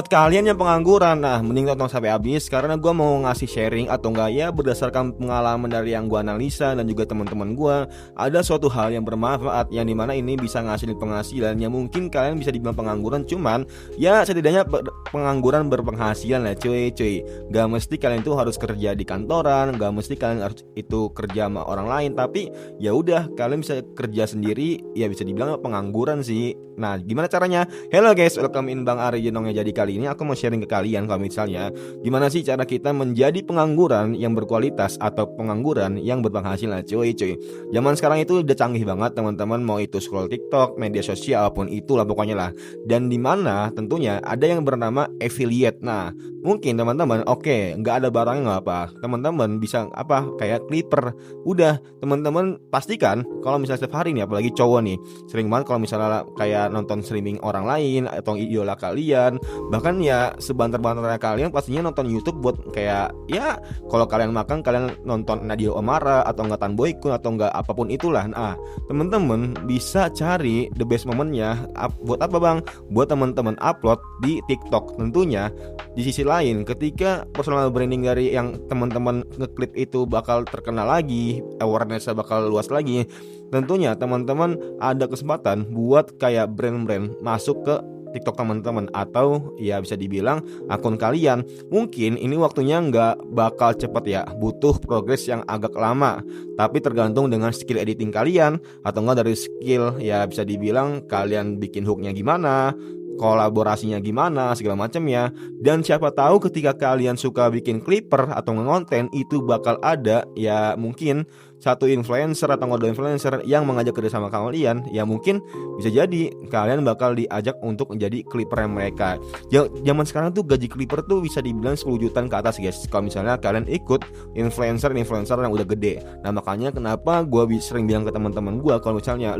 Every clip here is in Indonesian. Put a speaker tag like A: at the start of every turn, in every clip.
A: Buat kalian yang pengangguran, nah mending tonton sampai habis karena gue mau ngasih sharing atau enggak ya berdasarkan pengalaman dari yang gue analisa dan juga teman-teman gue, ada suatu hal yang bermanfaat yang dimana ini bisa ngasilin penghasilan yang mungkin kalian bisa dibilang pengangguran, cuman ya setidaknya pengangguran berpenghasilan lah cuy. Gak mesti kalian itu harus kerja di kantoran, gak mesti kalian harus itu kerja sama orang lain, tapi ya udah kalian bisa kerja sendiri, ya bisa dibilang pengangguran sih. Nah gimana caranya? Hello guys, welcome in Bang Ari Jenongnya. Jadi kali ini aku mau sharing ke kalian kalau misalnya gimana sih cara kita menjadi pengangguran yang berkualitas atau pengangguran yang berpenghasilan cuy. Zaman sekarang itu udah canggih banget teman-teman, mau itu scroll TikTok, media sosial apapun itulah pokoknya lah. Dan dimana tentunya ada yang bernama affiliate. Nah mungkin teman-teman nggak ada barangnya nggak apa, teman-teman bisa kayak Clipper. Udah teman-teman pastikan kalau misalnya setiap hari nih, apalagi cowok nih, sering banget kalau misalnya kayak nonton streaming orang lain atau idola kalian, bahkan ya sebanter-banternya kalian pastinya nonton YouTube buat kayak ya kalau kalian makan kalian nonton Nadia Omara atau enggak Tan Boykun atau enggak apapun itulah. Nah teman-teman bisa cari the best momennya buat apa bang? Buat teman-teman upload di TikTok. Tentunya di sisi lain ketika personal branding dari yang teman-teman ngeklip itu bakal terkenal lagi, awarenessnya bakal luas lagi, tentunya teman-teman ada kesempatan buat kayak brand-brand masuk ke TikTok teman-teman atau ya bisa dibilang akun kalian. Mungkin ini waktunya nggak bakal cepet ya, butuh progres yang agak lama, tapi tergantung dengan skill editing kalian atau enggak dari skill ya bisa dibilang kalian bikin hooknya gimana, kolaborasinya gimana segala macam ya. Dan siapa tahu ketika kalian suka bikin Clipper atau ngonten itu bakal ada ya mungkin satu influencer atau dua influencer yang mengajak kerja sama kalian, ya mungkin bisa jadi kalian bakal diajak untuk menjadi Clipper mereka. Zaman sekarang tuh gaji Clipper tuh bisa dibilang 10 jutaan ke atas guys, kalau misalnya kalian ikut influencer yang udah gede. Nah makanya kenapa gue sering bilang ke teman-teman gue, kalau misalnya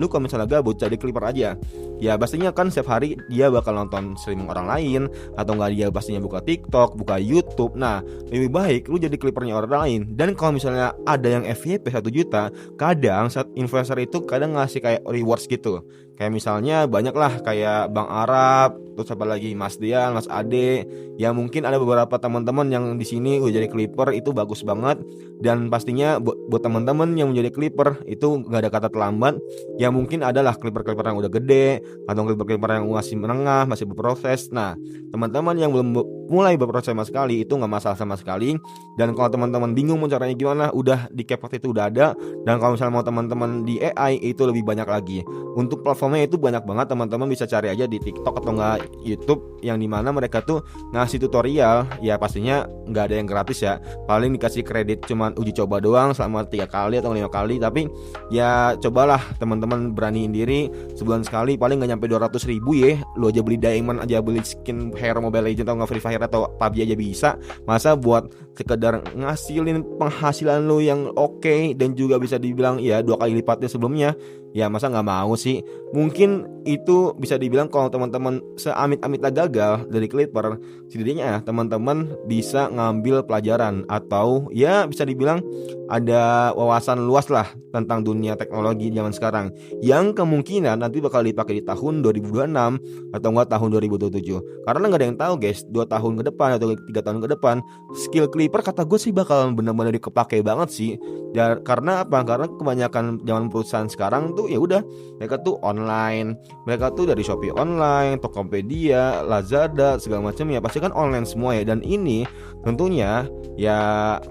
A: gabut jadi Clipper aja, ya pastinya kan setiap hari dia bakal nonton streaming orang lain atau enggak dia pastinya buka TikTok, buka YouTube. Nah lebih baik lu jadi Clippernya orang lain. Dan kalau misalnya ada yang FYP 1 juta, kadang saat influencer itu kadang ngasih kayak rewards gitu. Kayak misalnya banyak lah kayak Bang Arab, terus apa lagi Mas Dian, Mas Ade. Ya mungkin ada beberapa teman-teman yang di sini udah jadi Clipper, itu bagus banget. Dan pastinya buat teman-teman yang menjadi Clipper itu nggak ada kata terlambat. Ya mungkin adalah Clipper yang udah gede atau Clipper yang masih menengah, masih berproses. Nah teman-teman yang belum mulai berproses sama sekali itu nggak masalah sama sekali. Dan kalau teman-teman bingung mau caranya gimana, udah di CapCut itu udah ada. Dan kalau misalnya mau teman-teman di AI itu lebih banyak lagi. Untuk platformnya itu banyak banget, teman-teman bisa cari aja di TikTok atau enggak YouTube yang dimana mereka tuh ngasih tutorial. Ya pastinya nggak ada yang gratis ya, paling dikasih kredit cuman uji coba doang selama 3 kali atau 5 kali. Tapi ya cobalah teman-teman beraniin diri, sebulan sekali paling nggak nyampe 200 ribu ya. Lu aja beli diamond aja, beli skin Hero Mobile Legends atau nggak Free Fire atau PUBG aja bisa. Masa buat sekedar ngasilin penghasilan lu yang oke dan juga bisa dibilang ya 2 kali lipatnya sebelumnya, ya masa nggak mau sih? Mungkin itu bisa dibilang kalau teman-teman seamit-amitnya gagal dari Clipper, setidaknya teman-teman bisa ngambil pelajaran atau ya bisa dibilang ada wawasan luas lah tentang dunia teknologi zaman sekarang yang kemungkinan nanti bakal dipakai di tahun 2026 atau enggak tahun 2027. Karena nggak ada yang tahu guys, 2 tahun ke depan atau 3 tahun ke depan skill Clipper kata gue sih bakal benar-benar dikepake banget sih. Dan karena apa? Karena kebanyakan zaman perusahaan sekarang tuh ya udah mereka tuh online, mereka tuh dari Shopee online, Tokopedia, Lazada segala macam ya pasti kan online semua ya. Dan ini tentunya ya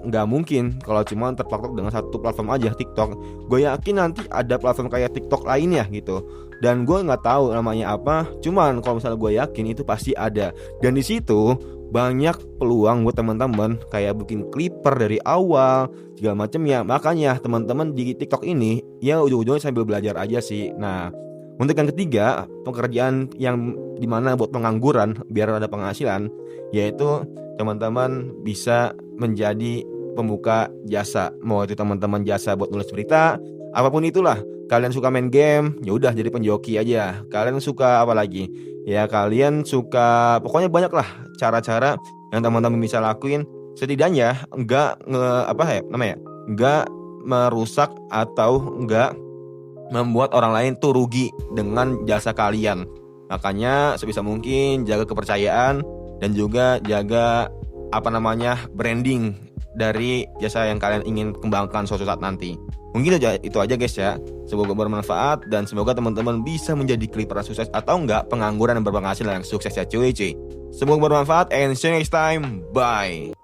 A: nggak mungkin kalau cuma terpatok dengan satu platform aja TikTok. Gue yakin nanti ada platform kayak TikTok lainnya gitu. Dan gue nggak tahu namanya apa, cuman kalau misalnya gue yakin itu pasti ada. Dan di situ banyak peluang buat teman-teman kayak bikin Clipper dari awal segala macam ya. Makanya teman-teman di TikTok ini ya ujung-ujungnya sambil belajar aja sih. Nah untuk yang ketiga, pekerjaan yang dimana buat pengangguran biar ada penghasilan, yaitu teman-teman bisa menjadi pembuka jasa. Mau itu teman-teman jasa buat nulis berita, apapun itulah. Kalian suka main game, ya udah jadi penjoki aja. Kalian suka apa lagi? Ya kalian suka, pokoknya banyak lah cara-cara yang teman-teman bisa lakuin. Setidaknya enggak enggak merusak atau enggak membuat orang lain tuh rugi dengan jasa kalian. Makanya sebisa mungkin jaga kepercayaan dan juga jaga branding dari jasa yang kalian ingin kembangkan suatu saat nanti. Mungkin itu aja guys ya. Semoga bermanfaat dan semoga teman-teman bisa menjadi clipper sukses atau enggak pengangguran yang berpenghasilan yang sukses ya cuy. Semoga bermanfaat and see you next time. Bye.